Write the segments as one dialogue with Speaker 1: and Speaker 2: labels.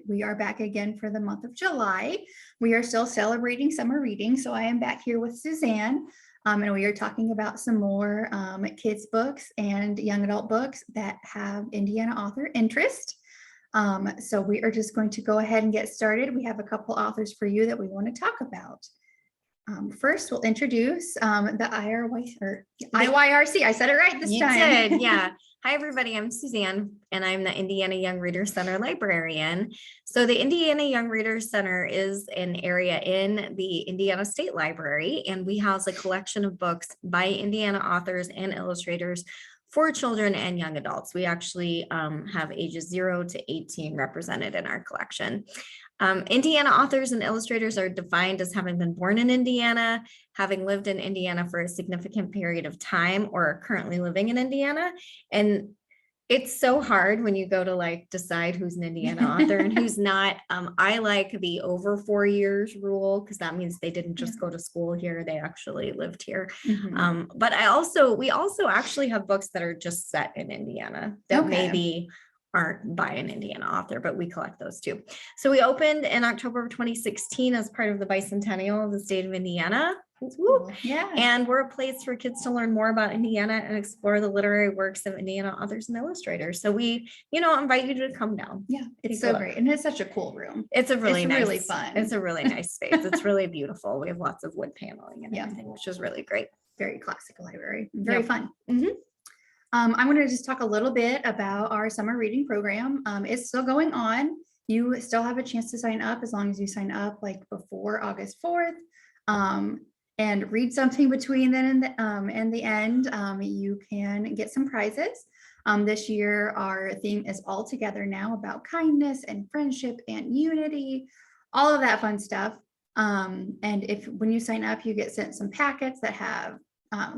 Speaker 1: We are back again for the month of July. We are still celebrating summer reading. So I am back here with Suzanne, and we are talking about some more kids books and young adult books that have Indiana author interest. So we are just going to go ahead and get started. We have a couple authors for you that we want to talk about. First, we'll introduce the IYRC. I said it right this time.
Speaker 2: You did, yeah. Hi, everybody. I'm Suzanne, and I'm the Indiana Young Readers Center librarian. So the Indiana Young Readers Center is an area in the Indiana State Library, and we house a collection of books by Indiana authors and illustrators for children and young adults. We actually have ages 0 to 18 represented in our collection. Indiana authors and illustrators are defined as having been born in Indiana, having lived in Indiana for a significant period of time, or are currently living in Indiana. And it's so hard when you go to decide who's an Indiana author and who's not. I like the over 4 years rule, because that means they didn't just go to school here, they actually lived here. But we also actually have books that are just set in Indiana that maybe aren't by an Indiana author, but we collect those too. So we opened in October of 2016 as part of the bicentennial of the state of Indiana.
Speaker 1: Cool. Yeah.
Speaker 2: And we're a place for kids to learn more about Indiana and explore the literary works of Indiana authors and illustrators. So we, invite you to come down.
Speaker 1: Yeah, it's so great. And it's such a cool room.
Speaker 2: It's really
Speaker 1: fun.
Speaker 2: It's a really nice space. It's really beautiful. We have lots of wood paneling and everything, which is really great.
Speaker 1: Very classic library. Very fun. I'm going to just talk a little bit about our summer reading program. It's still going on. You still have a chance to sign up as long as you sign up before August 4th. And read something between then and the end. You can get some prizes. This year, our theme is all together now about kindness and friendship and unity, all of that fun stuff. And when you sign up, you get sent some packets that have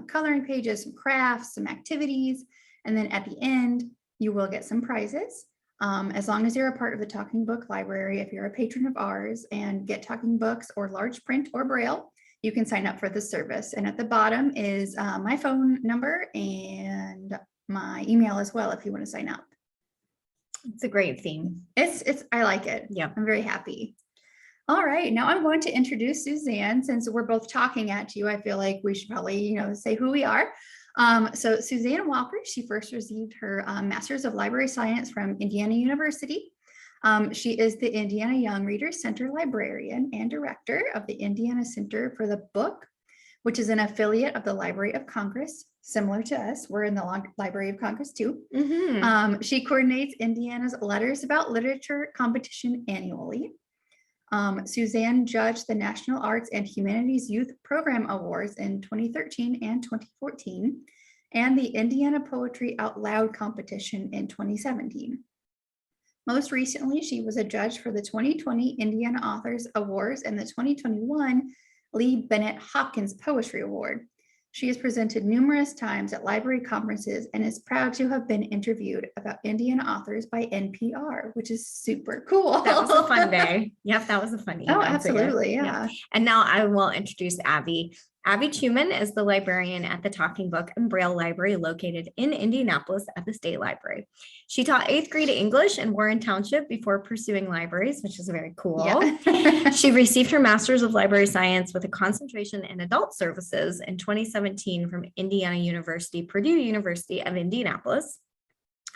Speaker 1: coloring pages, some crafts, some activities. And then at the end, you will get some prizes. As long as you're a part of the Talking Book Library, if you're a patron of ours and get talking books or large print or braille, you can sign up for the service. And at the bottom is my phone number and my email as well if you want to sign up.
Speaker 2: It's a great theme.
Speaker 1: I like it.
Speaker 2: Yeah.
Speaker 1: I'm very happy. All right, now I'm going to introduce Suzanne. Since we're both talking at you, I feel like we should probably, say who we are. So Suzanne Walker, she first received her Master's of Library Science from Indiana University. She is the Indiana Young Readers Center librarian and director of the Indiana Center for the Book, which is an affiliate of the Library of Congress. Similar to us, we're in the Library of Congress too. She coordinates Indiana's Letters About Literature competition annually. Suzanne judged the National Arts and Humanities Youth Program Awards in 2013 and 2014, and the Indiana Poetry Out Loud competition in 2017. Most recently, she was a judge for the 2020 Indiana Authors Awards and the 2021 Lee Bennett Hopkins Poetry Award. She has presented numerous times at library conferences and is proud to have been interviewed about Indiana authors by NPR, which is super cool.
Speaker 2: That was a fun day. Yep, that was a fun
Speaker 1: Oh, absolutely, yeah.
Speaker 2: And now I will introduce Abby. Abby Tuman is the librarian at the Talking Book and Braille Library located in Indianapolis at the State Library. She taught 8th grade English in Warren Township before pursuing libraries, which is very cool.
Speaker 1: Yeah.
Speaker 2: She received her Master's of Library Science with a concentration in adult services in 2017 from Indiana University, Purdue University of Indianapolis.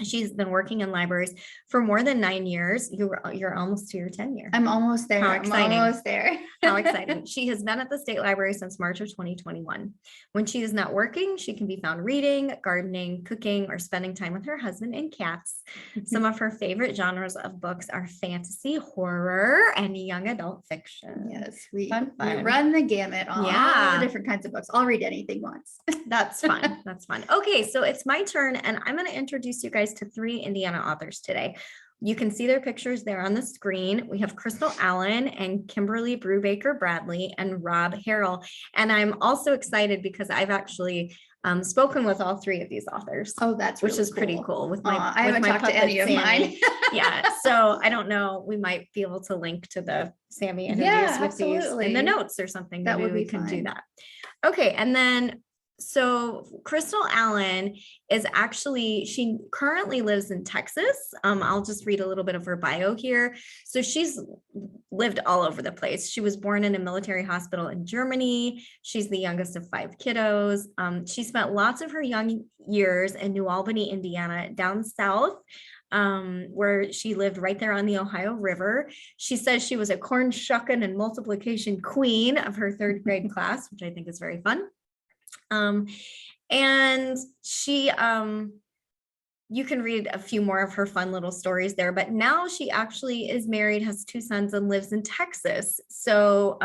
Speaker 2: She's been working in libraries for more than 9 years. You're almost to your 10 year.
Speaker 1: I'm almost there.
Speaker 2: How exciting.
Speaker 1: I'm almost there.
Speaker 2: How exciting. She has been at the State Library since March of 2021. When she is not working, she can be found reading, gardening, cooking, or spending time with her husband and cats. Some of her favorite genres of books are fantasy, horror, and young adult fiction.
Speaker 1: Yes, we
Speaker 2: Fun.
Speaker 1: run the gamut on all the different kinds of books. I'll read anything once.
Speaker 2: That's fun. That's fun. Okay, so it's my turn, and I'm going to introduce you guys to 3 Indiana authors today. You can see their pictures there on the screen. We have Crystal Allen and Kimberly Brubaker Bradley and Rob Harrell. And I'm also excited because I've actually spoken with all 3 of these authors.
Speaker 1: Oh, that's
Speaker 2: which
Speaker 1: really
Speaker 2: is pretty cool. With my,
Speaker 1: I haven't talked to any of mine.
Speaker 2: Yeah, so I don't know. We might be able to link to the Sammy interviews with these in the notes or something.
Speaker 1: That would be
Speaker 2: we can
Speaker 1: fun.
Speaker 2: do that. Okay, and then So Crystal Allen is actually, she currently lives in Texas. I'll just read a little bit of her bio here. So she's lived all over the place. She was born in a military hospital in Germany. She's the youngest of 5 kiddos. She spent lots of her young years in New Albany, Indiana, down south, where she lived right there on the Ohio River. She says she was a corn shucking and multiplication queen of her 3rd grade class, which I think is very fun. And she, you can read a few more of her fun little stories there, but now she actually is married, has 2 sons, and lives in Texas. So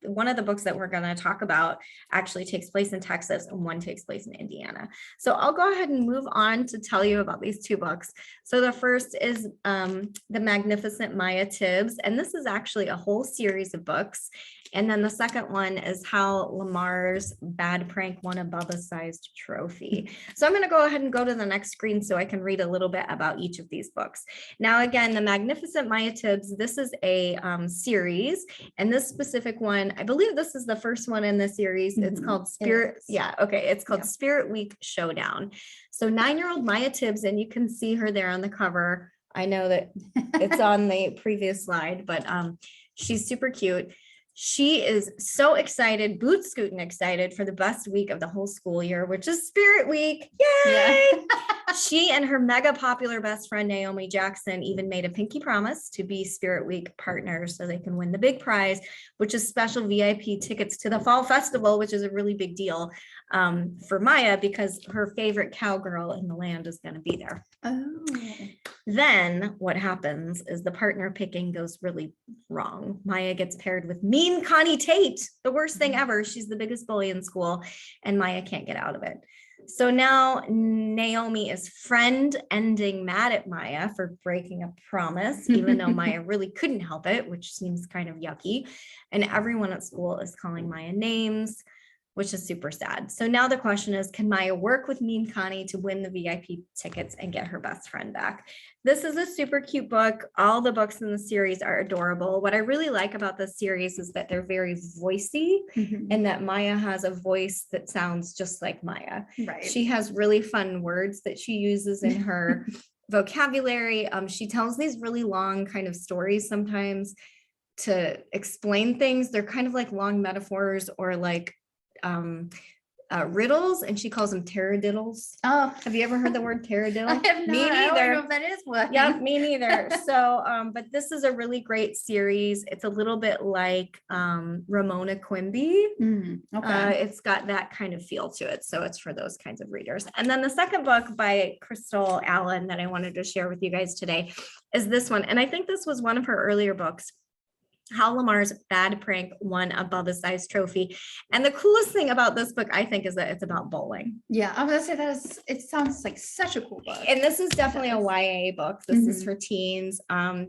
Speaker 2: one of the books that we're going to talk about actually takes place in Texas and one takes place in Indiana. So I'll go ahead and move on to tell you about these 2 books. So the first is The Magnificent Maya Tibbs, and this is actually a whole series of books. And then the second one is How Lamar's Bad Prank Won a Bubba-Sized Trophy. So I'm going to go ahead and go to the next screen so I can read a little bit about each of these books. Now, again, The Magnificent Maya Tibbs, this is a series. And this specific one, I believe this is the first one in the series. It's called Spirit. Yeah, okay. It's called Spirit Week Showdown. So 9-year-old Maya Tibbs, and you can see her there on the cover. I know that it's on the previous slide, but she's super cute. She is so excited, boot scooting excited for the best week of the whole school year, which is Spirit Week. Yay! Yeah. She and her mega popular best friend, Naomi Jackson, even made a pinky promise to be Spirit Week partners so they can win the big prize, which is special VIP tickets to the Fall Festival, which is a really big deal for Maya because her favorite cowgirl in the land is going to be there.
Speaker 1: Oh.
Speaker 2: Then what happens is the partner picking goes really wrong. Maya gets paired with mean Connie Tate, the worst thing ever. She's the biggest bully in school, and Maya can't get out of it. So now Naomi is friend-ending mad at Maya for breaking a promise, even though Maya really couldn't help it, which seems kind of yucky. And everyone at school is calling Maya names, which is super sad. So now the question is, can Maya work with Mean Connie to win the VIP tickets and get her best friend back? This is a super cute book. All the books in the series are adorable. What I really like about this series is that they're very voicey and that Maya has a voice that sounds just like Maya.
Speaker 1: Right.
Speaker 2: She has really fun words that she uses in her vocabulary. She tells these really long kind of stories sometimes to explain things. They're kind of like long metaphors or like riddles, and she calls them taradiddles.
Speaker 1: Oh,
Speaker 2: have you ever heard the word taradiddle?
Speaker 1: I have not.
Speaker 2: Me neither.
Speaker 1: I don't know if that is one.
Speaker 2: Yep, me neither. So, but this is a really great series. It's a little bit like Ramona Quimby.
Speaker 1: Okay.
Speaker 2: It's got that kind of feel to it. So it's for those kinds of readers. And then the second book by Crystal Allen that I wanted to share with you guys today is this one. And I think this was one of her earlier books. How Lamar's Bad Prank Won a Bubba-Sized Trophy. And the coolest thing about this book, I think, is that it's about bowling.
Speaker 1: Yeah, I was gonna say that is, it sounds like such a cool book.
Speaker 2: And this is definitely a YA book. This is for teens.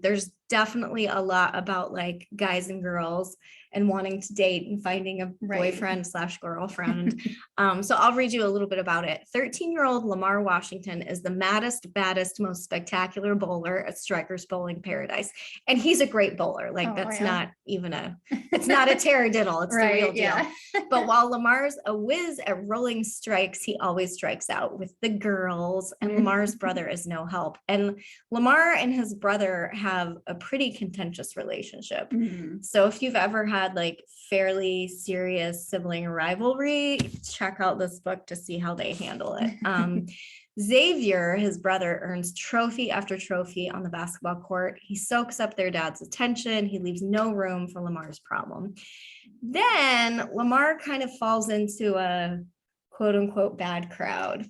Speaker 2: There's definitely a lot about like guys and girls and wanting to date and finding a boyfriend / girlfriend. So I'll read you a little bit about it. 13-year-old Lamar Washington is the maddest, baddest, most spectacular bowler at Striker's Bowling Paradise. And he's a great bowler. Like that's not even it's not a taradiddle. It's the real deal. But while Lamar's a whiz at rolling strikes, he always strikes out with the girls, and Lamar's brother is no help. And Lamar and his brother have a pretty contentious relationship. So if you've ever had like fairly serious sibling rivalry, check out this book to see how they handle it. Xavier, his brother, earns trophy after trophy on the basketball court. He soaks up their dad's attention. He leaves no room for Lamar's problem. Then Lamar kind of falls into a quote unquote bad crowd.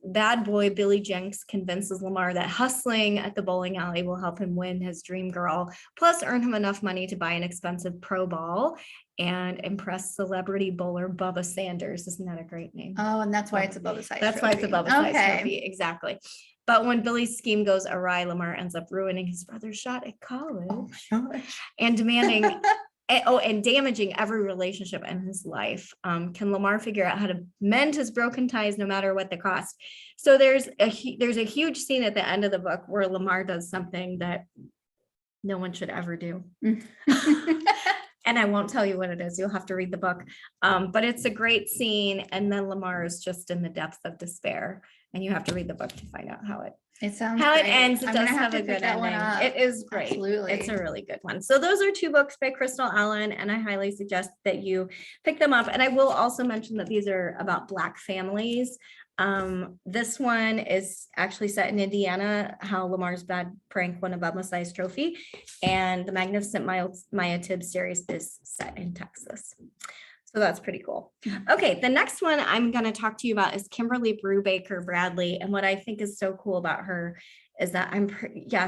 Speaker 2: Bad boy Billy Jenks convinces Lamar that hustling at the bowling alley will help him win his dream girl, plus earn him enough money to buy an expensive pro ball and impress celebrity bowler Bubba Sanders. Isn't that a great name?
Speaker 1: Oh, and that's why it's a Bubba-Sized
Speaker 2: That's why it's a Bubba-Sized trophy. Exactly. But when Billy's scheme goes awry, Lamar ends up ruining his brother's shot at college and demanding and damaging every relationship in his life. Can Lamar figure out how to mend his broken ties no matter what the cost? So there's a huge scene at the end of the book where Lamar does something that no one should ever do. and I won't tell you what it is. You'll have to read the book. But it's a great scene. And then Lamar is just in the depths of despair. And you have to read the book to find out how
Speaker 1: It sounds
Speaker 2: it
Speaker 1: great.
Speaker 2: ends. It
Speaker 1: I'm
Speaker 2: does
Speaker 1: gonna
Speaker 2: have
Speaker 1: to
Speaker 2: a
Speaker 1: pick
Speaker 2: good
Speaker 1: that one
Speaker 2: ending.
Speaker 1: up.
Speaker 2: It is great.
Speaker 1: Absolutely.
Speaker 2: It's a really good one. So those are 2 books by Crystal Allen, and I highly suggest that you pick them up. And I will also mention that these are about Black families. This one is actually set in Indiana, how Lamar's bad prank won a Bubba-sized trophy, and the Magnificent Maya Tibbs series is set in Texas. So that's pretty cool. Okay, the next one I'm going to talk to you about is Kimberly Brubaker Bradley. And what I think is so cool about her is that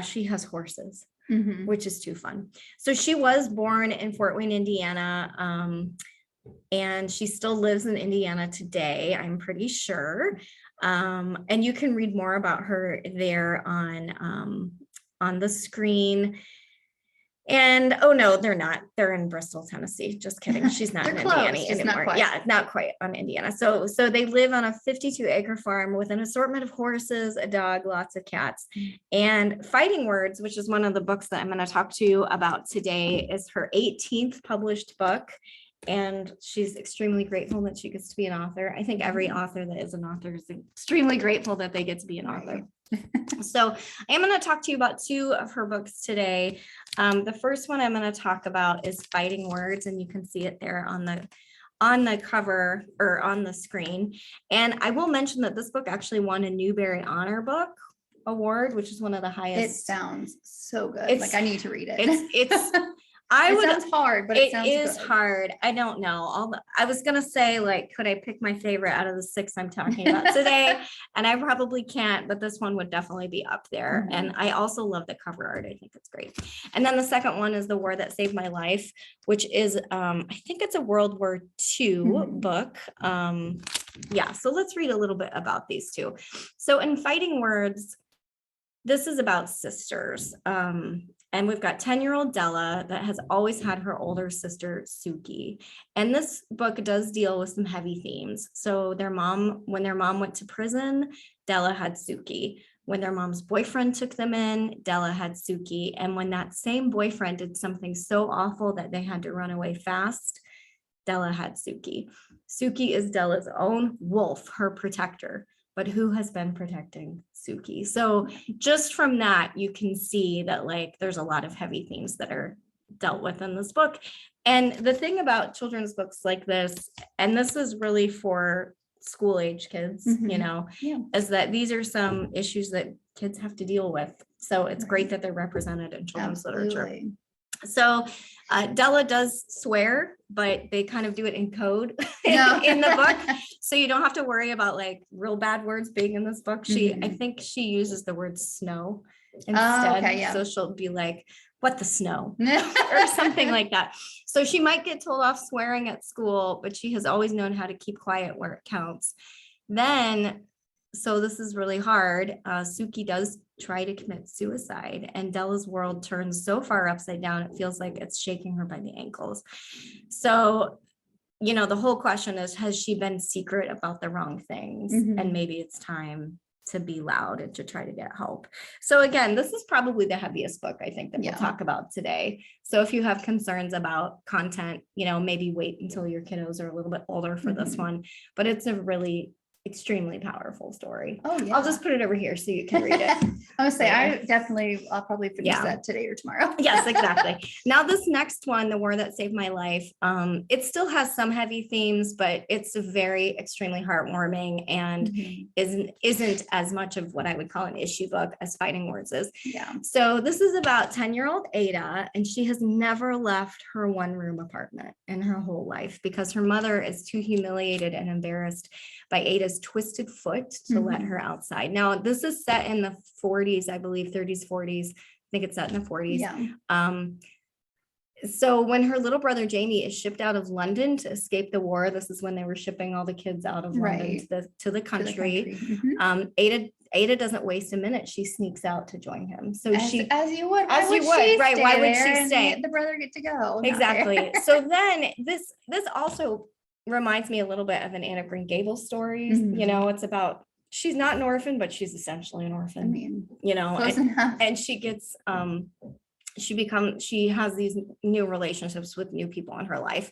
Speaker 2: she has horses, which is too fun. So she was born in Fort Wayne, Indiana, and she still lives in Indiana today, I'm pretty sure. And you can read more about her there on the screen. And oh no, they're not. They're in Bristol, Tennessee. Just kidding. She's not in Indiana anymore. Not quite on Indiana. So they live on a 52-acre farm with an assortment of horses, a dog, lots of cats. And Fighting Words, which is one of the books that I'm going to talk to you about today, is her 18th published book. And she's extremely grateful that she gets to be an author. I think every author that is an author is extremely grateful that they get to be an author. So I am going to talk to you about 2 of her books today. The first one I'm going to talk about is Fighting Words, and you can see it there on the cover or on the screen. And I will mention that this book actually won a Newbery Honor Book Award, which is one of the highest.
Speaker 1: It sounds so good. Like I need to read it.
Speaker 2: It's
Speaker 1: it sounds hard, but it sounds
Speaker 2: is
Speaker 1: good.
Speaker 2: hard. I don't know. I was gonna say, like, could I pick my favorite out of the 6 I'm talking about today? And I probably can't, but this one would definitely be up there. And I also love the cover art. I think it's great. And then the second one is The War That Saved My Life, which is I think it's a World War II book. So let's read a little bit about these 2. So in Fighting Words, this is about sisters. And we've got 10-year-old Della that has always had her older sister, Suki. And this book does deal with some heavy themes. So when their mom went to prison, Della had Suki. When their mom's boyfriend took them in, Della had Suki. And when that same boyfriend did something so awful that they had to run away fast, Della had Suki. Suki is Della's own wolf, her protector. But who has been protecting Suki? So just from that, you can see that like there's a lot of heavy themes that are dealt with in this book. And the thing about children's books like this, and this is really for school age kids, is that these are some issues that kids have to deal with. So it's great that they're represented in children's literature. So Della does swear, but they kind of do it in code in the book. So you don't have to worry about like real bad words being in this book. I think she uses the word snow instead. So she'll be like, what the snow or something like that. So she might get told off swearing at school, but she has always known how to keep quiet where it counts. So this is really hard. Suki does try to commit suicide, and Della's world turns so far upside down, it feels like it's shaking her by the ankles. So, the whole question is, has she been secret about the wrong things? And maybe it's time to be loud and to try to get help. So again, this is probably the heaviest book I think that we'll talk about today. So if you have concerns about content, maybe wait until your kiddos are a little bit older for this one, but it's a really extremely powerful story. I'll just put it over here so you can read it.
Speaker 1: I would say I'll probably finish that today or tomorrow.
Speaker 2: Yes, exactly. Now this next one, The War That Saved My Life, it still has some heavy themes, but it's very extremely heartwarming and isn't as much of what I would call an issue book as Fighting Words is. So this is about 10-year-old Ada, and she has never left her one-room apartment in her whole life because her mother is too humiliated and embarrassed by Ada's twisted foot to let her outside. Now, this is set in the 40s, I believe, 30s, 40s. I think it's set in the 40s. So when her little brother Jamie is shipped out of London to escape the war, this is when they were shipping all the kids out of London to the country. Ada doesn't waste a minute. She sneaks out to join him. So
Speaker 1: as you would, why would she stay? The brother get to go.
Speaker 2: Exactly. So then this also reminds me a little bit of an Anne of Green Gables story. It's about, she's not an orphan, but she's essentially an orphan.
Speaker 1: I mean, close enough.
Speaker 2: And she gets she has these new relationships with new people in her life.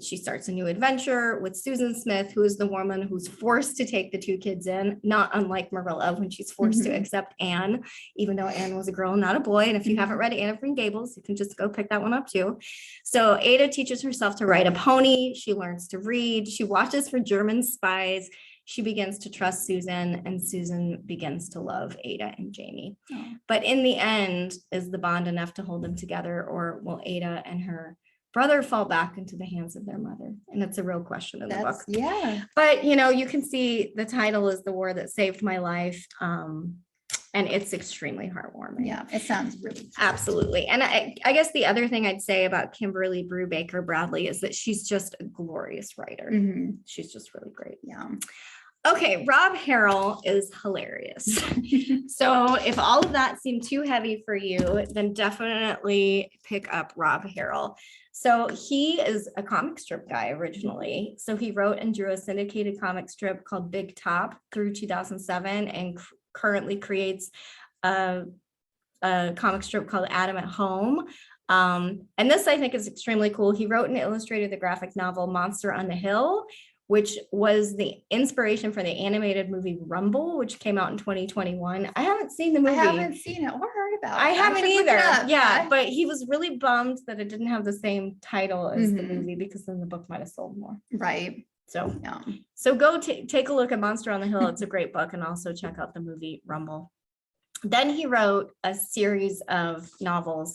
Speaker 2: She starts a new adventure with Susan Smith, who is the woman who's forced to take the two kids in, not unlike Marilla when she's forced to accept Anne, even though Anne was a girl, not a boy. And if you haven't read Anne of Green Gables, you can just go pick that one up too. So Ada teaches herself to ride a pony. She learns to read. She watches for German spies. She begins to trust Susan, and Susan begins to love Ada and Jamie. Oh. But in the end, is the bond enough to hold them together, or will Ada and her brother fall back into the hands of their mother? And it's a real question in the book.
Speaker 1: Yeah.
Speaker 2: But, you know, you can see the title is The War That Saved My Life. And it's extremely heartwarming.
Speaker 1: Yeah, it sounds really cute.
Speaker 2: Absolutely. And I guess the other thing I'd say about Kimberly Brubaker Bradley is that she's just a glorious writer. She's just really great.
Speaker 1: Yeah.
Speaker 2: Okay, Rob Harrell is hilarious. So if all of that seemed too heavy for you, then definitely pick up Rob Harrell. So he is a comic strip guy originally. So he wrote and drew a syndicated comic strip called Big Top through 2007 and currently creates a comic strip called Adam at Home. And this I think is extremely cool. He wrote and illustrated the graphic novel Monster on the Hill, which was the inspiration for the animated movie Rumble, which came out in 2021. I haven't seen the movie.
Speaker 1: I haven't seen it or heard about it.
Speaker 2: I haven't either. Yeah, but he was really bummed that it didn't have the same title as the movie, because then the book might have sold more.
Speaker 1: Right.
Speaker 2: So, yeah. So go take a look at Monster on the Hill. It's a great book, and also check out the movie Rumble. Then he wrote a series of novels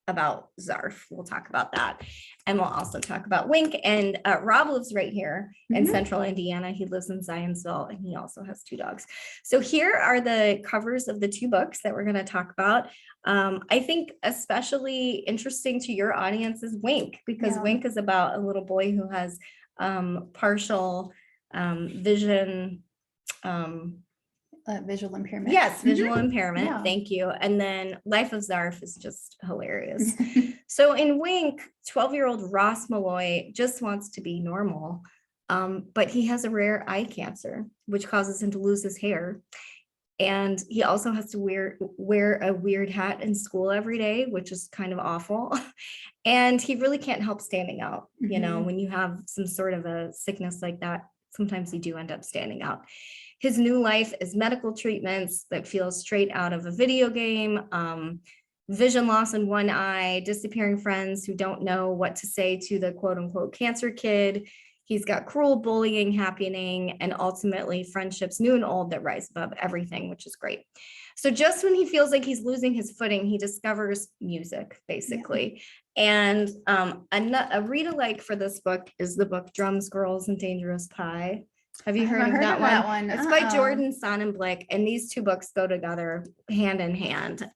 Speaker 2: about Zarf. We'll talk about that. And we'll also talk about Wink. And Rob lives right here in central Indiana. He lives in Zionsville, and he also has 2 dogs. So here are the covers of the 2 books that we're going to talk about. I think especially interesting to your audience is Wink, because Wink is about a little boy who has partial vision.
Speaker 1: Visual impairment.
Speaker 2: Yes, visual impairment. Yeah. Thank you. And then Life of Zarf is just hilarious. So in Wink, 12-year-old Ross Malloy just wants to be normal, but he has a rare eye cancer, which causes him to lose his hair. And he also has to wear a weird hat in school every day, which is kind of awful. And he really can't help standing out. You know, when you have some sort of a sickness like that, sometimes you do end up standing out. His new life is medical treatments that feel straight out of a video game, vision loss in one eye, disappearing friends who don't know what to say to the quote unquote cancer kid. He's got cruel bullying happening, and ultimately friendships new and old that rise above everything, which is great. So just when he feels like he's losing his footing, he discovers music, basically. Yeah. And a read-alike for this book is the book Drums, Girls, and Dangerous Pie. Have you heard of that one? It's by Jordan Sonnenblick, and these 2 books go together hand in hand.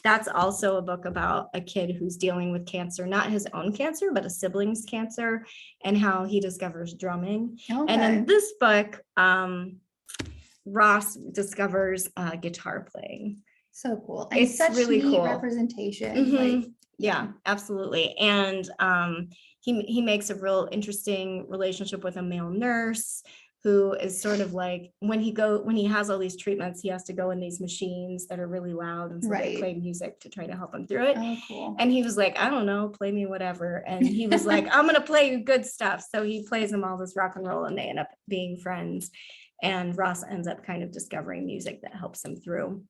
Speaker 2: That's also a book about a kid who's dealing with cancer, not his own cancer, but a sibling's cancer, and how he discovers drumming. Okay. And then this book, Ross discovers guitar playing.
Speaker 1: So cool. And
Speaker 2: it's
Speaker 1: such
Speaker 2: really
Speaker 1: neat
Speaker 2: cool
Speaker 1: representation. Like,
Speaker 2: yeah, absolutely. And he makes a real interesting relationship with a male nurse who is sort of like, when he has all these treatments, he has to go in these machines that are really loud, and so they play music to try to help him through it.
Speaker 1: Oh, cool.
Speaker 2: And he was like, I don't know, play me whatever. And he was like, I'm gonna play you good stuff. So he plays him all this rock and roll, and they end up being friends. And Ross ends up kind of discovering music that helps him through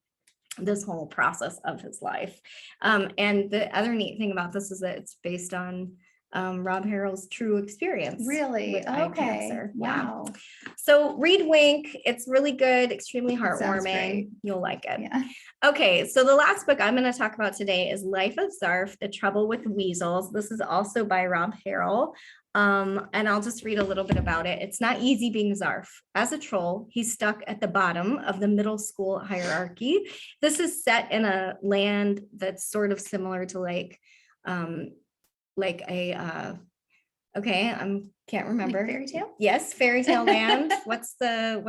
Speaker 2: this whole process of his life. And the other neat thing about this is that it's based on Rob Harrell's true experience.
Speaker 1: Really?
Speaker 2: With eye cancer.
Speaker 1: Wow.
Speaker 2: Yeah. So read Wink. It's really good, extremely heartwarming. You'll like it.
Speaker 1: Yeah.
Speaker 2: Okay, so the last book I'm going to talk about today is Life of Zarf, The Trouble with Weasels. This is also by Rob Harrell. And I'll just read a little bit about it. It's not easy being Zarf. As a troll, he's stuck at the bottom of the middle school hierarchy. This is set in a land that's sort of similar to like a can't remember.
Speaker 1: Like fairy tale?
Speaker 2: Yes, fairy tale land. What's the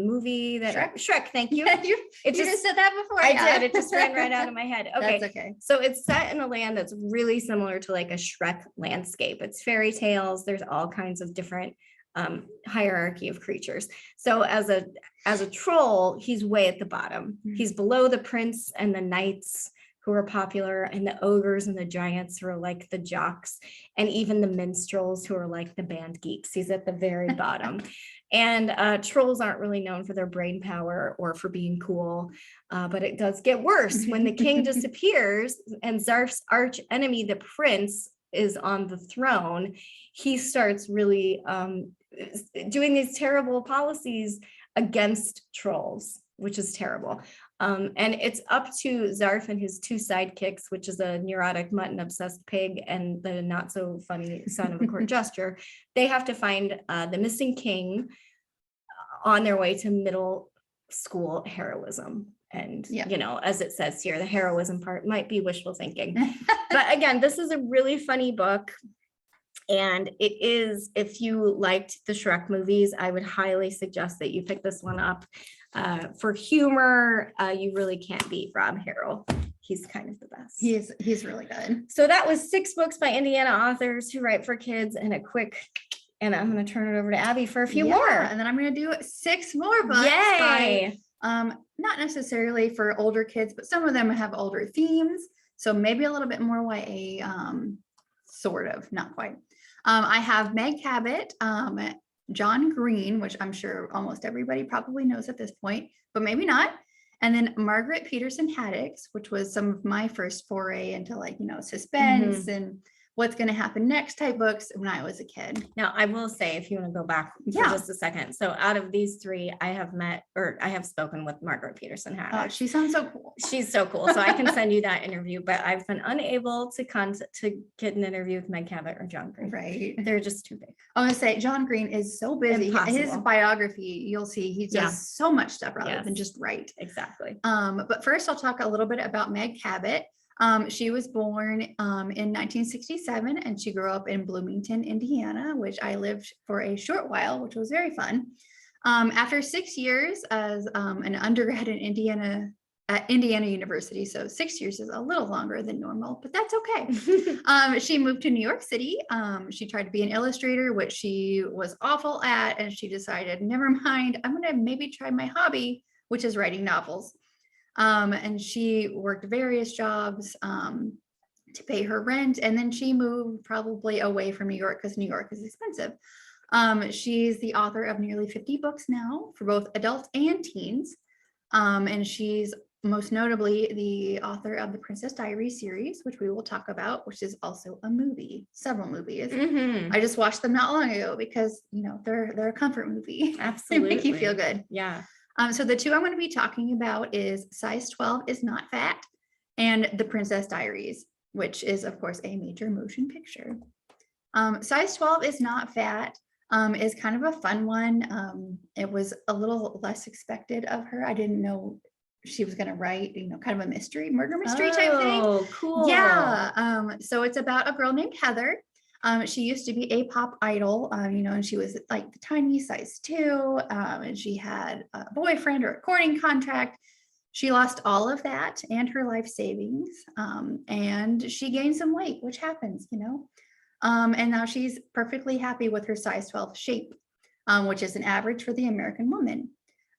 Speaker 2: movie that Shrek, thank you.
Speaker 1: You just said that before.
Speaker 2: I did. It just ran right out of my head. Okay.
Speaker 1: That's okay.
Speaker 2: So it's set in a land that's really similar to like a Shrek landscape. It's fairy tales. There's all kinds of different hierarchy of creatures. So as a troll, he's way at the bottom. He's below the prince and the knights who are popular, and the ogres and the giants who are like the jocks, and even the minstrels who are like the band geeks. He's at the very bottom. And trolls aren't really known for their brain power or for being cool, but it does get worse when the king disappears and Zarf's arch enemy, the prince, is on the throne. He starts really doing these terrible policies against trolls, which is terrible. And it's up to Zarf and his two sidekicks, which is a neurotic mutton obsessed pig and the not so funny son of a court jester. They have to find the missing king on their way to middle school heroism. And, you know, as it says here, the heroism part might be wishful thinking. But again, this is a really funny book. And it is, if you liked the Shrek movies, I would highly suggest that you pick this one up. For humor, you really can't beat Rob Harrell. He's kind of the best.
Speaker 1: He's really good.
Speaker 2: So that was 6 books by Indiana authors who write for kids, and and I'm going to turn it over to Abby for a few more.
Speaker 1: And then I'm going to do 6 more books.
Speaker 2: Yay!
Speaker 1: Not necessarily for older kids, but some of them have older themes. So maybe a little bit more YA, sort of, not quite. I have Meg Cabot, John Green, which I'm sure almost everybody probably knows at this point, but maybe not. And then Margaret Peterson Haddix, which was some of my first foray into, like, you know, suspense and what's going to happen next type books when I was a kid.
Speaker 2: Now, I will say, if you want to go back for just a second. So out of these 3, I have spoken with Margaret Peterson Haddix.
Speaker 1: Oh, she sounds so cool.
Speaker 2: She's so cool. So I can send you that interview, but I've been unable to get an interview with Meg Cabot or John Green.
Speaker 1: Right.
Speaker 2: They're just too big.
Speaker 1: I want to say John Green is so busy.
Speaker 2: Impossible.
Speaker 1: His biography, you'll see he does so much stuff rather than just write.
Speaker 2: Exactly.
Speaker 1: But first I'll talk a little bit about Meg Cabot. She was born in 1967 and she grew up in Bloomington, Indiana, which I lived for a short while, which was very fun. After 6 years as an undergrad in Indiana at Indiana University, so 6 years is a little longer than normal, but that's okay. She moved to New York City. She tried to be an illustrator, which she was awful at, and she decided, never mind, I'm going to maybe try my hobby, which is writing novels. And she worked various jobs to pay her rent. And then she moved probably away from New York because New York is expensive. She's the author of nearly 50 books now for both adults and teens. And she's most notably the author of the Princess Diaries series, which we will talk about, which is also a movie, several movies. I just watched them not long ago because, you know, they're a comfort movie.
Speaker 2: Absolutely.
Speaker 1: They make you feel good.
Speaker 2: Yeah.
Speaker 1: So the 2 I'm going to be talking about is Size 12 is Not Fat and The Princess Diaries, which is, of course, a major motion picture. Size 12 is Not Fat is kind of a fun one. It was a little less expected of her. I didn't know she was going to write, you know, kind of a murder mystery type thing.
Speaker 2: Oh, cool.
Speaker 1: Yeah. So it's about a girl named Heather. She used to be a pop idol, you know, and she was like the tiny size 2, and she had a boyfriend or a courting contract. She lost all of that and her life savings, and she gained some weight, which happens, you know, and now she's perfectly happy with her size 12 shape, which is an average for the American woman.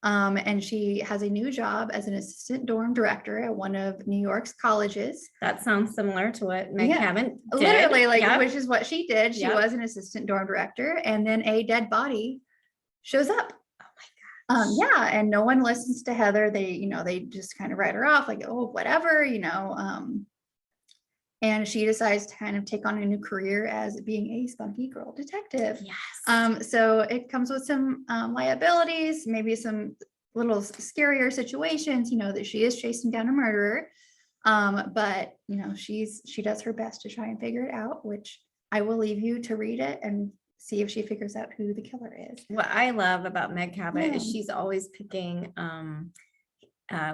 Speaker 1: And she has a new job as an assistant dorm director at one of New York's colleges.
Speaker 2: That sounds similar to what Meg Cabot did.
Speaker 1: Literally, like, which is what she did. She was an assistant dorm director, and then a dead body shows up.
Speaker 2: Oh my gosh.
Speaker 1: And no one listens to Heather. They, you know, they just kind of write her off, like, oh, whatever, you know. And she decides to kind of take on a new career as being a spunky girl detective.
Speaker 2: Yes.
Speaker 1: So it comes with some liabilities, maybe some little scarier situations, you know, that she is chasing down a murderer. But, you know, she does her best to try and figure it out, which I will leave you to read it and see if she figures out who the killer is.
Speaker 2: What I love about Meg Cabot is she's always picking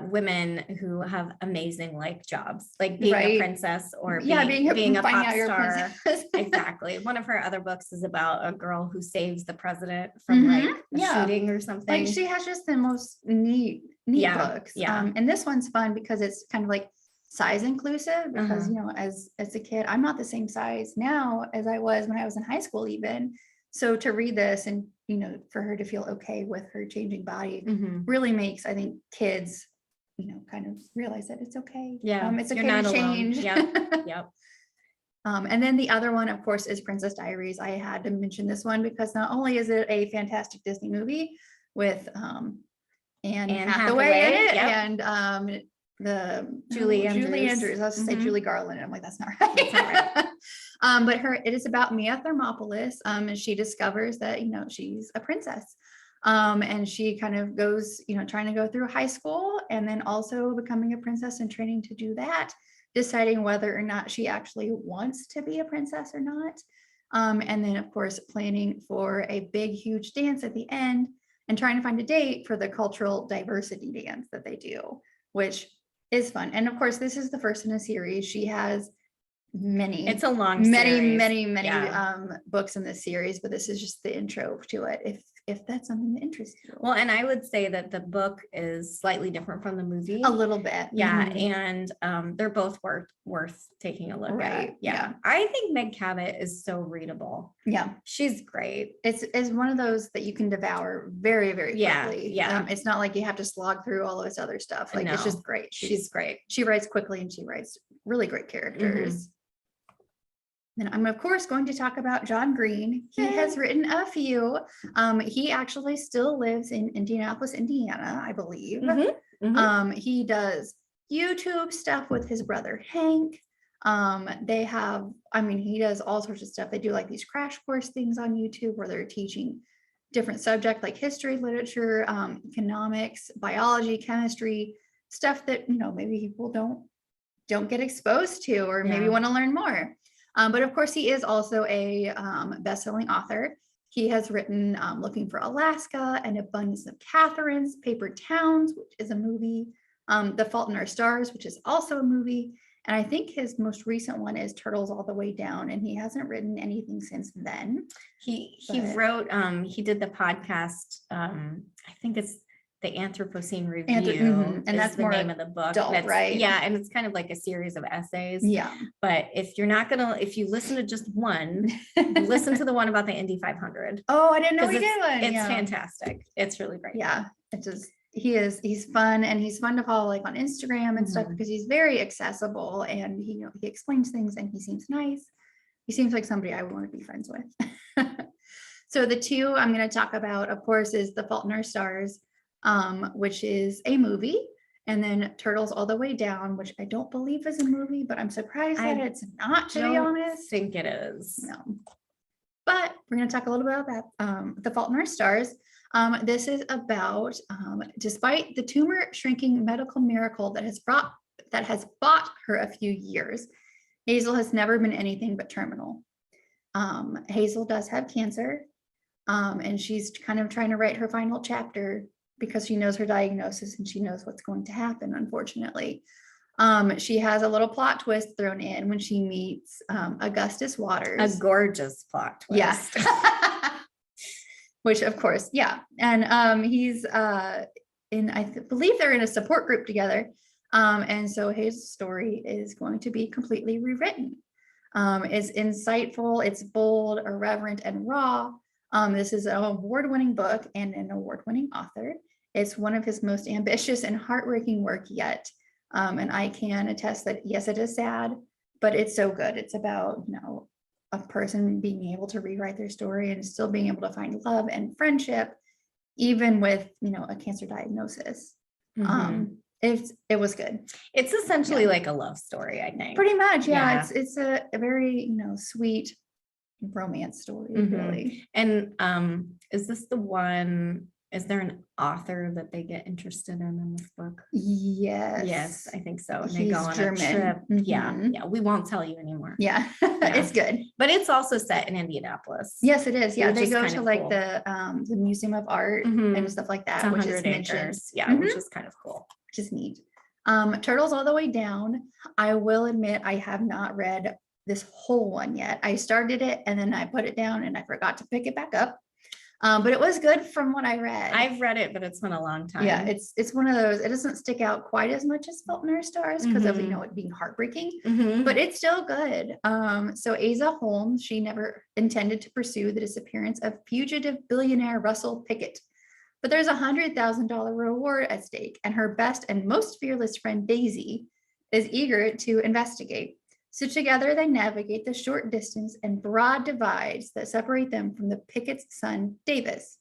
Speaker 2: women who have amazing like jobs, like being a princess or being a pop star. Exactly. One of her other books is about a girl who saves the president from like a shooting or something.
Speaker 1: Like, she has just the most neat books. And this one's fun because it's kind of like size inclusive, because you know, as a kid, I'm not the same size now as I was when I was in high school even. So to read this and, you know, for her to feel okay with her changing body really makes, I think, kids kind of realize that it's okay.
Speaker 2: Yeah,
Speaker 1: It's
Speaker 2: you're
Speaker 1: okay
Speaker 2: not
Speaker 1: to
Speaker 2: alone.
Speaker 1: change.
Speaker 2: Yep.
Speaker 1: And then the other one, of course, is Princess Diaries. I had to mention this one because not only is it a fantastic Disney movie with Anne Hathaway in it,
Speaker 2: yep.
Speaker 1: and the
Speaker 2: Julie
Speaker 1: Julie
Speaker 2: Andrews.
Speaker 1: Andrews. I was to say
Speaker 2: Mhm.
Speaker 1: Julie Garland. I'm like, that's not right.
Speaker 2: That's not right.
Speaker 1: But it is about Mia Thermopolis, and she discovers that she's a princess, and she kind of goes trying to go through high school, and then also becoming a princess and training to do that, deciding whether or not she actually wants to be a princess or not, and then of course planning for a big huge dance at the end, and trying to find a date for the cultural diversity dance that they do, which is fun. And of course, this is the first in a series. She has
Speaker 2: It's a long series.
Speaker 1: many
Speaker 2: Yeah.
Speaker 1: books in this series, but this is just the intro to it, if that's something that interests you.
Speaker 2: Well, and I would say that the book is slightly different from the movie.
Speaker 1: A little bit.
Speaker 2: Yeah,
Speaker 1: Mhm.
Speaker 2: and they're both worth taking a look at.
Speaker 1: Right,
Speaker 2: Yeah.
Speaker 1: yeah.
Speaker 2: I think Meg Cabot is so readable.
Speaker 1: Yeah,
Speaker 2: She's great.
Speaker 1: it's one of those that you can devour very, very
Speaker 2: Yeah,
Speaker 1: quickly.
Speaker 2: yeah.
Speaker 1: It's not like you have to slog through all of this other stuff. Like, it's
Speaker 2: No,
Speaker 1: just great.
Speaker 2: she's great.
Speaker 1: She writes quickly, and she writes really great characters. Then I'm of course going to talk about John Green. He has written a few. He actually still lives in Indianapolis, Indiana, I believe. He does YouTube stuff with his brother Hank. He does all sorts of stuff. They do like these crash course things on YouTube where they're teaching different subjects like history, literature, economics, biology, chemistry, stuff that maybe people don't get exposed to, or maybe
Speaker 2: Yeah.
Speaker 1: want to learn more. But of course, he is also a best-selling author. He has written Looking for Alaska, An Abundance of Catherines, Paper Towns, which is a movie, The Fault in Our Stars, which is also a movie. And I think his most recent one is Turtles All the Way Down, and he hasn't written anything since then.
Speaker 2: He
Speaker 1: But-
Speaker 2: wrote, he did the podcast, I think it's the Anthropocene Review.
Speaker 1: And
Speaker 2: is
Speaker 1: that's
Speaker 2: the
Speaker 1: more
Speaker 2: name of the book.
Speaker 1: adult, right?
Speaker 2: Yeah, and it's kind of like a series of essays.
Speaker 1: Yeah.
Speaker 2: But if you listen to just one, listen to the one about the Indy 500.
Speaker 1: Oh, I didn't know
Speaker 2: 'Cause
Speaker 1: he did one.
Speaker 2: It's
Speaker 1: Yeah.
Speaker 2: fantastic. It's really great.
Speaker 1: Yeah, he's fun, and he's fun to follow like on Instagram and stuff,
Speaker 2: Mhm.
Speaker 1: because he's very accessible, and he explains things, and he seems nice. He seems like somebody I would want to be friends with. So the two I'm going to talk about, of course, is The Fault in Our Stars, which is a movie, and then Turtles All the Way Down, which I don't believe is a movie, but I'm surprised that it's not, to be honest.
Speaker 2: I think it is.
Speaker 1: No. But we're going to talk a little bit about that. The Fault in Our Stars. This is about, despite the tumor shrinking medical miracle that has bought her a few years, Hazel has never been anything but terminal. Hazel does have cancer, and she's kind of trying to write her final chapter because she knows her diagnosis and she knows what's going to happen, unfortunately. She has a little plot twist thrown in when she meets Augustus Waters.
Speaker 2: A gorgeous plot twist.
Speaker 1: Yeah. Which of course, yeah. And he's I believe they're in a support group together. And so his story is going to be completely rewritten. It's insightful, it's bold, irreverent, and raw. This is an award-winning book and an award-winning author. It's one of his most ambitious and heartbreaking work yet. And I can attest that, yes, it is sad, but it's so good. It's about, a person being able to rewrite their story and still being able to find love and friendship, even with, a cancer diagnosis. It was good.
Speaker 2: It's essentially like a love story, I think.
Speaker 1: Pretty much, yeah.
Speaker 2: Yeah.
Speaker 1: It's a very, sweet romance story, really.
Speaker 2: And is this the one, is there an author that they get interested in this book?
Speaker 1: Yes.
Speaker 2: Yes, I think so. And they
Speaker 1: He's
Speaker 2: go on
Speaker 1: German.
Speaker 2: a trip. Yeah,
Speaker 1: Mhm.
Speaker 2: yeah. We won't tell you anymore.
Speaker 1: Yeah, it's good.
Speaker 2: But it's also set in Indianapolis.
Speaker 1: Yes, it is. Yeah,
Speaker 2: Which
Speaker 1: they
Speaker 2: is
Speaker 1: go
Speaker 2: kind
Speaker 1: to
Speaker 2: of
Speaker 1: like
Speaker 2: cool.
Speaker 1: the Museum of Art
Speaker 2: Mhm.
Speaker 1: and stuff like
Speaker 2: It's
Speaker 1: that, which is
Speaker 2: 100
Speaker 1: mentioned,
Speaker 2: acres. Yeah,
Speaker 1: Mhm.
Speaker 2: which is kind of cool.
Speaker 1: which is neat. Turtles All the Way Down. I will admit I have not read this whole one yet. I started it and then I put it down and I forgot to pick it back up. But it was good from what I read.
Speaker 2: I've read it, but it's been a long time.
Speaker 1: Yeah, it's one of those. It doesn't stick out quite as much as Fault in Our Stars because of
Speaker 2: Mhm.
Speaker 1: it being heartbreaking,
Speaker 2: Mhm.
Speaker 1: but it's still good. So Asa Holmes, she never intended to pursue the disappearance of fugitive billionaire Russell Pickett, but there's $100,000 reward at stake, and her best and most fearless friend, Daisy, is eager to investigate. So together they navigate the short distance and broad divides that separate them from the Pickett's son, Davis,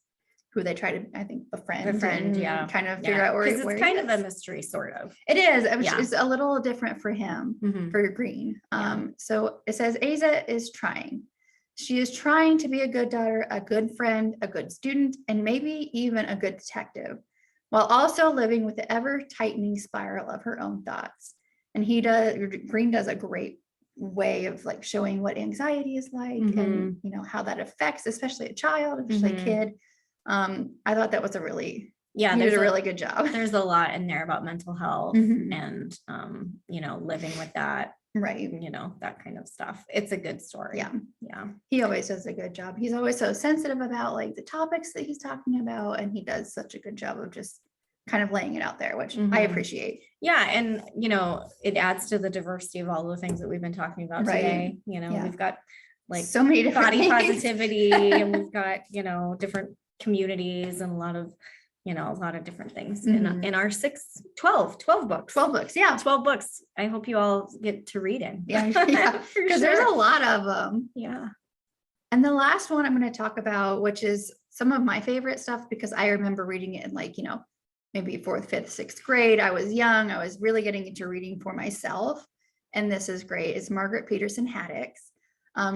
Speaker 1: who they try to, I think, befriend and
Speaker 2: yeah.
Speaker 1: kind of figure out where
Speaker 2: Because it's
Speaker 1: he
Speaker 2: kind of a
Speaker 1: is.
Speaker 2: mystery, sort of.
Speaker 1: It is, which is a little different for him, for Green. So it says Aza is trying. She is trying to be a good daughter, a good friend, a good student, and maybe even a good detective, while also living with the ever-tightening spiral of her own thoughts. And Green does a great way of like showing what anxiety is like and how that affects especially a child, especially a kid. I thought that was he did a really good job.
Speaker 2: There's a lot in there about mental health and living with that,
Speaker 1: right,
Speaker 2: that kind of stuff. It's a good story. Yeah,
Speaker 1: he always does a good job. He's always so sensitive about like the topics that he's talking about, and he does such a good job of just kind of laying it out there, which I appreciate.
Speaker 2: Yeah, and it adds to the diversity of all the things that we've been talking about today. We've got like
Speaker 1: so many different
Speaker 2: body positivity and we've got different communities and a lot of different things in our 12 books.
Speaker 1: 12 books, yeah.
Speaker 2: 12 books. I hope you all get to read it.
Speaker 1: Yeah, because there's a lot of them.
Speaker 2: Yeah.
Speaker 1: And the last one I'm going to talk about, which is some of my favorite stuff, because I remember reading it in like, maybe 4th, 5th, 6th grade. I was young. I was really getting into reading for myself. And this is great. It's Margaret Peterson Haddock's.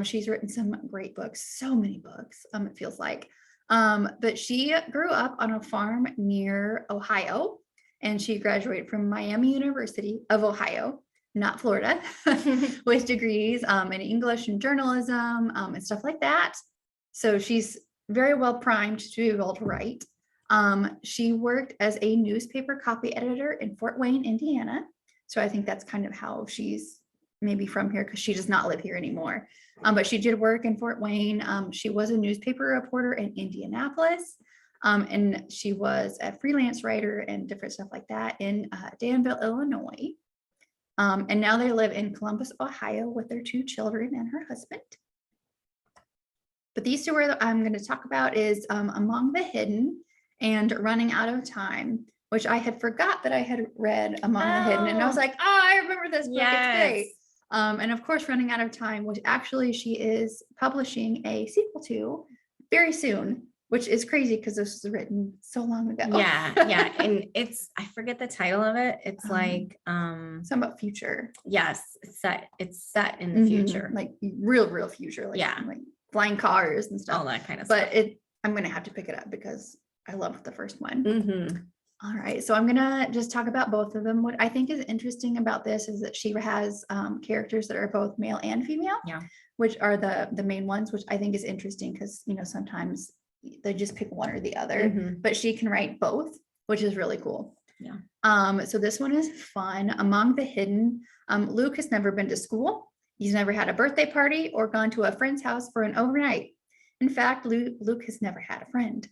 Speaker 1: She's written some great books, so many books, it feels like. But she grew up on a farm near Ohio, and she graduated from Miami University of Ohio, not Florida, with degrees in English and journalism and stuff like that. So she's very well primed to be able to write. She worked as a newspaper copy editor in Fort Wayne, Indiana. So I think that's kind of how she's maybe from here, because she does not live here anymore. But she did work in Fort Wayne. She was a newspaper reporter in Indianapolis. And she was a freelance writer and different stuff like that in Danville, Illinois. And now they live in Columbus, Ohio with their 2 children and her husband. But these 2 that I'm going to talk about is Among the Hidden and Running Out of Time, which I had forgot that I had read Among the Hidden. And I was like, I remember this book. It's great. And of course, Running Out of Time, which actually she is publishing a sequel to very soon, which is crazy because this was written so long ago.
Speaker 2: Yeah. And I forget the title of it. It's like
Speaker 1: something about future.
Speaker 2: Yes, it's set in the future.
Speaker 1: Like real future. Like, like flying cars and stuff.
Speaker 2: All that kind of stuff.
Speaker 1: But I'm gonna have to pick it up because I loved the first one. All right, so I'm gonna just talk about both of them. What I think is interesting about this is that she has characters that are both male and female, which are the main ones, which I think is interesting because sometimes they just pick one or the other, but she can write both, which is really cool. So this one is fun. Among the Hidden, Luke has never been to school. He's never had a birthday party or gone to a friend's house for an overnight. In fact, Luke has never had a friend.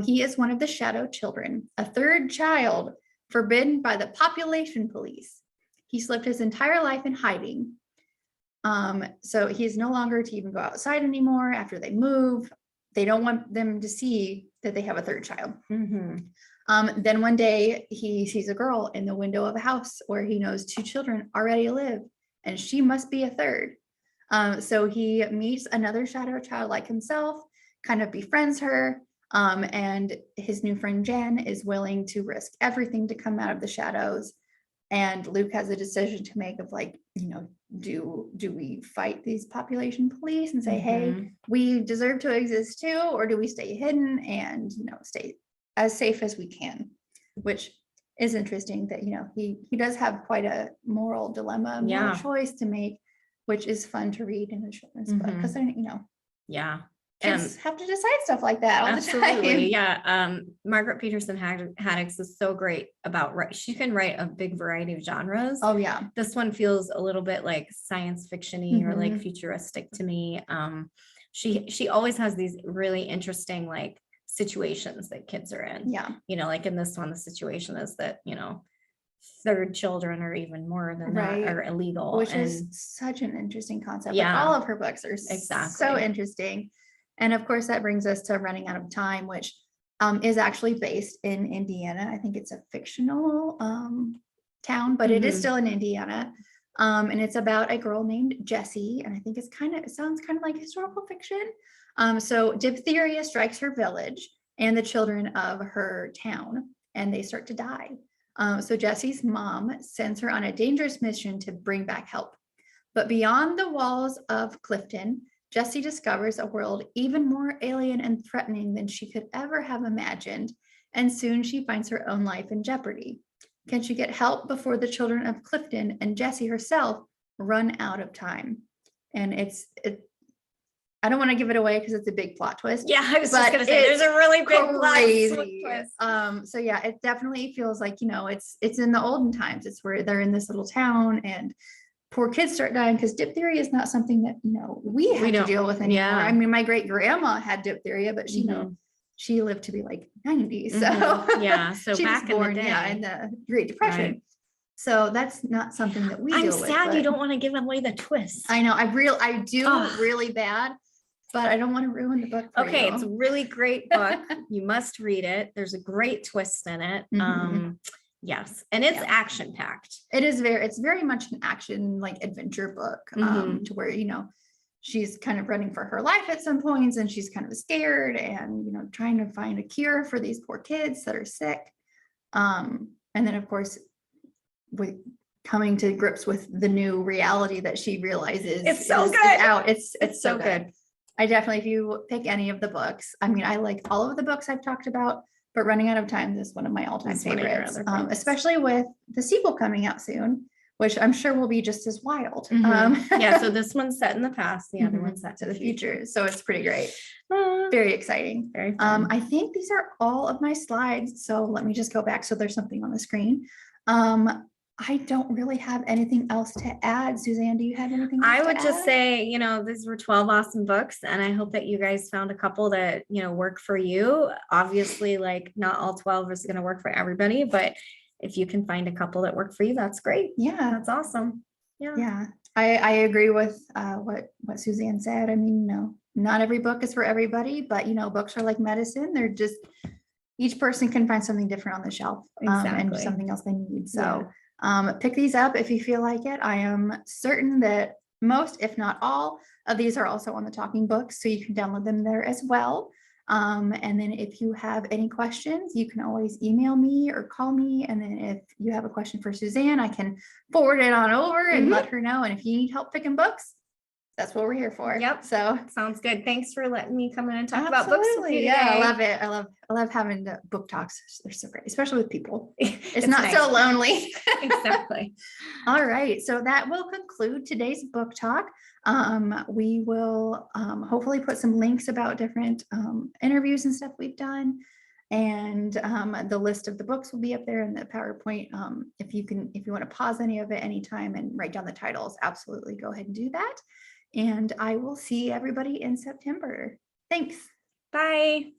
Speaker 1: He is one of the shadow children, a 3rd child forbidden by the population police. He's lived his entire life in hiding. So he's no longer to even go outside anymore after they move. They don't want them to see that they have a 3rd child. Then one day he sees a girl in the window of a house where he knows 2 children already live, and she must be a 3rd. So he meets another shadow child like himself, kind of befriends her. And his new friend Jen is willing to risk everything to come out of the shadows. And Luke has a decision to make of like, do we fight these population police and say, hey, we deserve to exist too, or do we stay hidden and stay as safe as we can? Which is interesting that he does have quite a moral dilemma, moral choice to make, which is fun to read in a children's book because kids have to decide stuff like that all the time.
Speaker 2: Yeah. Margaret Peterson Haddock's is so great about she can write a big variety of genres.
Speaker 1: Oh yeah.
Speaker 2: This one feels a little bit like science fiction-y or like futuristic to me. She always has these really interesting like situations that kids are in.
Speaker 1: Yeah.
Speaker 2: Like in this one, the situation is that, 3rd children or even more than that are illegal.
Speaker 1: Which is such an interesting concept. Yeah. Like all of her books are so interesting. And of course, that brings us to Running Out of Time, which is actually based in Indiana. I think it's a fictional town, but it is still in Indiana. And it's about a girl named Jessie. And I think it sounds kind of like historical fiction. So diphtheria strikes her village and the children of her town, and they start to die. So Jessie's mom sends her on a dangerous mission to bring back help. But beyond the walls of Clifton, Jessie discovers a world even more alien and threatening than she could ever have imagined, and soon she finds her own life in jeopardy. Can she get help before the children of Clifton and Jessie herself run out of time? And I don't want to give it away because it's a big plot twist.
Speaker 2: Yeah, I was just gonna say there's a really big
Speaker 1: crazy
Speaker 2: twist.
Speaker 1: So yeah, it definitely feels like, it's in the olden times. It's where they're in this little town and poor kids start dying because diphtheria is not something that we have to deal with anymore.
Speaker 2: Yeah.
Speaker 1: I mean, my great grandma had diphtheria, but she lived to be like 90. So
Speaker 2: yeah, so
Speaker 1: she
Speaker 2: back
Speaker 1: was born
Speaker 2: in the day,
Speaker 1: in the Great Depression. Right. So that's not something that we deal with.
Speaker 2: I'm sad you don't want to give away the twist.
Speaker 1: I know. I do really bad, but I don't want to ruin the book for you.
Speaker 2: It's a really great book. You must read it. There's a great twist in it. Yes, and it's action packed.
Speaker 1: It's very much an action like adventure book, to where she's kind of running for her life at some points, and she's kind of scared and trying to find a cure for these poor kids that are sick. And then of course, with coming to grips with the new reality that she realizes
Speaker 2: it's so good.
Speaker 1: It's so good. I definitely, if you pick any of the books, I mean, I like all of the books I've talked about, but Running Out of Time is one of my all-time favorites, especially with the sequel coming out soon, which I'm sure will be just as wild.
Speaker 2: Yeah, so this one's set in the past, the other one's set
Speaker 1: to the future. So it's pretty great. Very exciting.
Speaker 2: Very fun.
Speaker 1: I think these are all of my slides. So let me just go back so there's something on the screen. I don't really have anything else to add. Suzanne, do you have anything else
Speaker 2: I would
Speaker 1: to
Speaker 2: just
Speaker 1: add?
Speaker 2: say, these were 12 awesome books, and I hope that you guys found a couple that, work for you. Obviously, like not all 12 is going to work for everybody, but if you can find a couple that work for you, that's great.
Speaker 1: Yeah.
Speaker 2: That's awesome.
Speaker 1: Yeah. I agree with what Suzanne said. I mean, no, not every book is for everybody, but books are like medicine. They're just, each person can find something different on the shelf, and something else they need. So pick these up if you feel like it. I am certain that most, if not all, of these are also on the Talking Books, so you can download them there as well. And then if you have any questions, you can always email me or call me. And then if you have a question for Suzanne, I can forward it on over and let her know. And if you need help picking books, that's what we're here for.
Speaker 2: Yep.
Speaker 1: So
Speaker 2: sounds good. Thanks for letting me come in and talk about books with you today.
Speaker 1: Yeah, I love it. I love having the book talks. They're so great, especially with people. It's not
Speaker 2: nice.
Speaker 1: so lonely.
Speaker 2: Exactly.
Speaker 1: All right. So that will conclude today's book talk. We will hopefully put some links about different interviews and stuff we've done. And the list of the books will be up there in the PowerPoint. If you want to pause any of it anytime and write down the titles, absolutely go ahead and do that. And I will see everybody in September. Thanks.
Speaker 2: Bye.